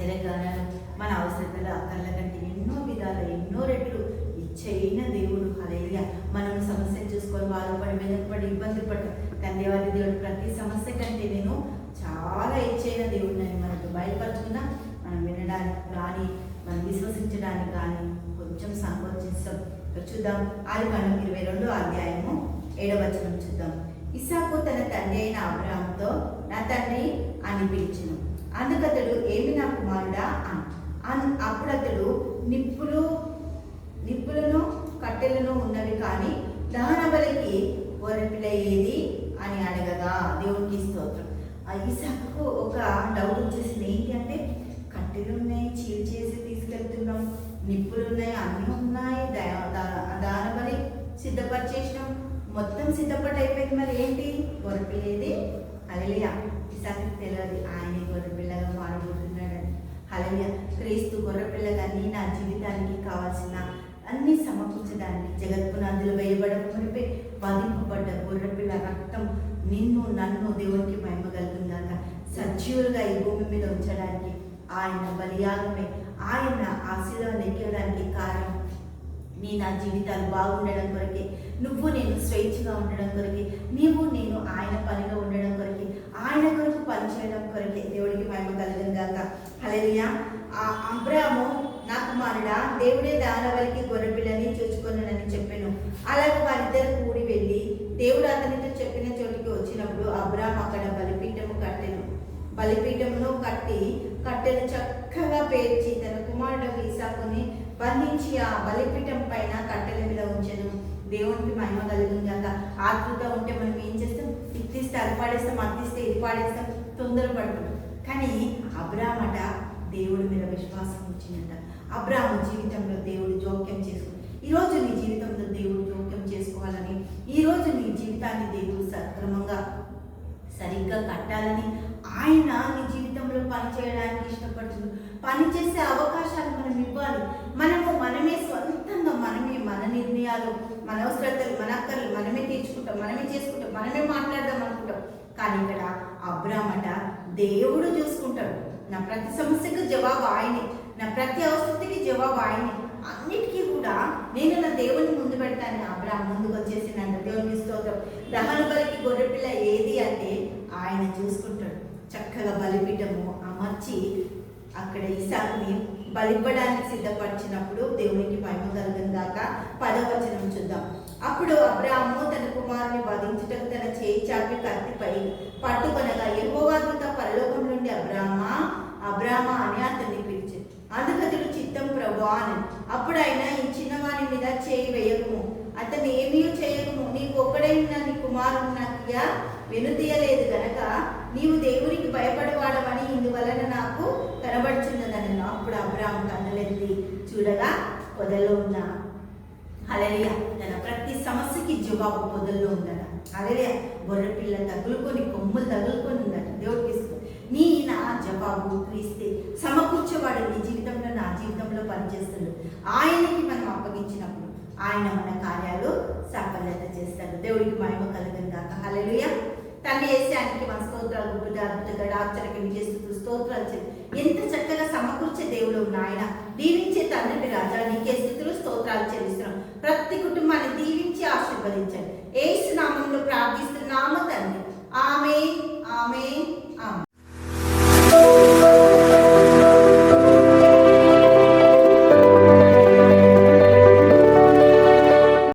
ఆశ్చర్యకారాలు మన అవసరతలు అక్కర్ల కంటే ఎన్నో విధాలు ఎన్నో రెట్లు ఇచ్చైన దేవుడు. హల్లెలూయా. మనం సమస్యను చూసుకొని బాధపడి వెనకపడి ఇబ్బంది పడ్డాం. తండ్రి వారి దేవుడు ప్రతి సమస్య కంటే నేను చాలా ఇచ్చైన దేవుడిని మనకు బయలుపరచుకున్నా మనం వినడానికి కానీ మనం విశ్వసించడానికి కానీ కొంచెం సంకోచిస్తాం. చూద్దాం. ఆదికాండం 22వ అధ్యాయము 7వ వచనం చూద్దాం. ఇస్సాకు తన తండ్రి అయిన అబ్రాహాముతో నా తండ్రి అని పిలిచెను. అందుకతడు ఏమి నా కుమారుడా అని. అప్పుడు అతడు నిప్పులను కట్టెలను ఉన్నవి కానీ దహన బలికి గొర్రెపిల్ల ఏది అని అడగగా దేవునికి స్తోత్రం. ఇస్సాకు ఒక డౌట్ వచ్చేసింది. ఏంటి అంటే కట్టెలు ఉన్నాయి, చీల్ చేసి తీసుకెళ్తున్నాం, నిప్పులు ఉన్నాయి, అన్నీ ఉన్నాయి, దహన బలి సిద్ధపరిచేసినాం, మొత్తం సిద్ధపడి అయిపోయింది. మరి ఏంటి గొర్రెపిల్ల ఏది? హల్లెలూయా. ఇస్సాకుకి తెలియదు ఆయనే గొర్రెపిల్లగా మారబోతున్నాడని. హల్లెలూయా. క్రీస్తు గొర్రెపిల్లగా నా జీవితానికి కావాల్సిన అన్ని సమకూర్చడానికి జగత్పునాదులు వేయబడకపోతే వధింపబడ్డ గొర్రెపిల్ల రక్తం నిన్ను నన్ను దేవునికి మహిమ కలుగుతుందాక సజీవులుగా ఈ భూమి మీద ఉంచడానికి ఆయన బలియాగమే, ఆయన ఆశీర్వాదం ఎక్కడానికి కారణం నా జీవితాలు బాగుండడం కొరకే, నువ్వు నేను స్వేచ్ఛగా ఉండడం కొరకే, నీవు నేను ఆయన పనిలో ఉండడం కొరకే, ఆయన కొరకు పనిచేయడం కొరకే. దేవుడికి మహిమ కలుగును గాక. హల్లెలూయా. అబ్రాహాము నా కుమారుడా దేవుడే దహన బలికి గొర్రెపిల్లని చూసుకొనని చెప్పాను. అలాగే వారిద్దరు కూడి వెళ్ళి దేవుడు అతనితో చెప్పిన చోటికి వచ్చినప్పుడు అబ్రాహాము అక్కడ బలిపీఠమును కట్టి కట్టెను చక్కగా పేర్చి తన కుమారుడు ఇస్సాకుని బంధించి ఆ బలిపీఠం పైన కట్టెల మీద ఉంచెను. దేవునికి మహిమ కలుగును గాక. ఆతృత ఉంటే మనం ఏం చేస్తాం? ఇత్తిస్తే అది పాడేస్తాం, అత్తిస్తే ఇది పాడేస్తాం, తొందరపడతాం. కానీ అబ్రాహాము అట దేవుడి మీద విశ్వాసం వచ్చిందట. అబ్రాహాము జీవితంలో దేవుడు జోక్యం చేసుకుని ఈరోజు నీ జీవితంలో దేవుడు జోక్యం చేసుకోవాలని, ఈరోజు నీ జీవితాన్ని దేవుడు సక్రమంగా సరిగ్గా కట్టాలని ఆయన నీ జీవితంలో పని చేయడానికి ఇష్టపడుతుంది. పని చేసే అవకాశాలు మనం ఇవ్వాలి. మనమే స్వంతంగా మన నిర్ణయాలు, మన అవసరతలు, మన అక్కర్లు మనమే తీర్చుకుంటాం, మనమే చేసుకుంటాం, మనమే మాట్లాడదాం అనుకుంటాం. కానీ ఇక్కడ అబ్రాహాము అట దేవుడు చూసుకుంటాడు. నా ప్రతి సమస్యకు జవాబు ఆయనే, నా ప్రతి అవసరతకి జవాబు ఆయనే. అన్నిటికీ కూడా నేను నా దేవుని ముందు పెడతాను. అబ్రాహాము ముందుకు వచ్చేసిందంట. దేవునికి స్తోత్రం. దహన బలికి గొర్రెపిల్ల ఏది అంటే ఆయన చూసుకుంటాడు. చక్కగా బలిపీఠము అమర్చి అక్కడ ఇస్సాకుని బలివ్వడానికి సిద్ధపరిచినప్పుడు దేవునికి మహిమ కలుగును గాక. 10వ వచనం చూద్దాం. అప్పుడు అబ్రాహాము తన కుమారుని వధించుటకు తన చేయి చాపి కత్తిపై పట్టుకొనగా యెహోవా దూత పరలోకం నుండి అబ్రామా అని అతన్ని పిలిచాడు. అందుకతడు చిత్తం ప్రభువా అని. అప్పుడు ఆయన ఈ చిన్నవాని మీద చేయి వేయకము, అతను ఏమీ చేయకము, నీకు ఒక్కడైనా నీ కుమారుడు నాకు వెనుతీయలేదు గనక నీవు దేవునికి భయపడవాడవని ఇందువలన నాకు కనబడుచున్నదని. అప్పుడు అబ్రాహాము కన్నులెత్తి చూడగా పొదలో ఉన్న హల్లెలూయా తన ప్రతి సమస్యకి జవాబు పొదల్లో ఉందట. హల్లెలూయా. గొర్రెపిల్ల తగులుకొని కొమ్ములు తగులుకొని ఉందట. దేవుడికి నా జవాబు క్రీస్తే సమకూర్చేవాడు నీ జీవితంలో, నా జీవితంలో పనిచేస్తాడు. ఆయనకి మనం అప్పగించినప్పుడు ఆయన మన కార్యాలు సఫలత చేస్తాడు. దేవుడికి మహిమ కలుగును గాక. హల్లెలూయా. తల్లి యేసానికి మన స్తోత్రాలు, గొప్పగా అద్భుతంగా ఆశ్చర్యకరంగా చేస్తూ స్తోత్రాలు చేసి ఎంత చక్కగా సమకూర్చే దేవుడు నాయన. దీవించే తండ్రి రాజా నీకే స్తుతులు స్తోత్రాలు చెల్లిస్తున్నాం. ప్రతి కుటుంబాన్ని దీవించి ఆశీర్వదించండి. యేసు నామములో ప్రార్థిస్తున్నాము తండ్రి. ఆమేన్, ఆమేన్.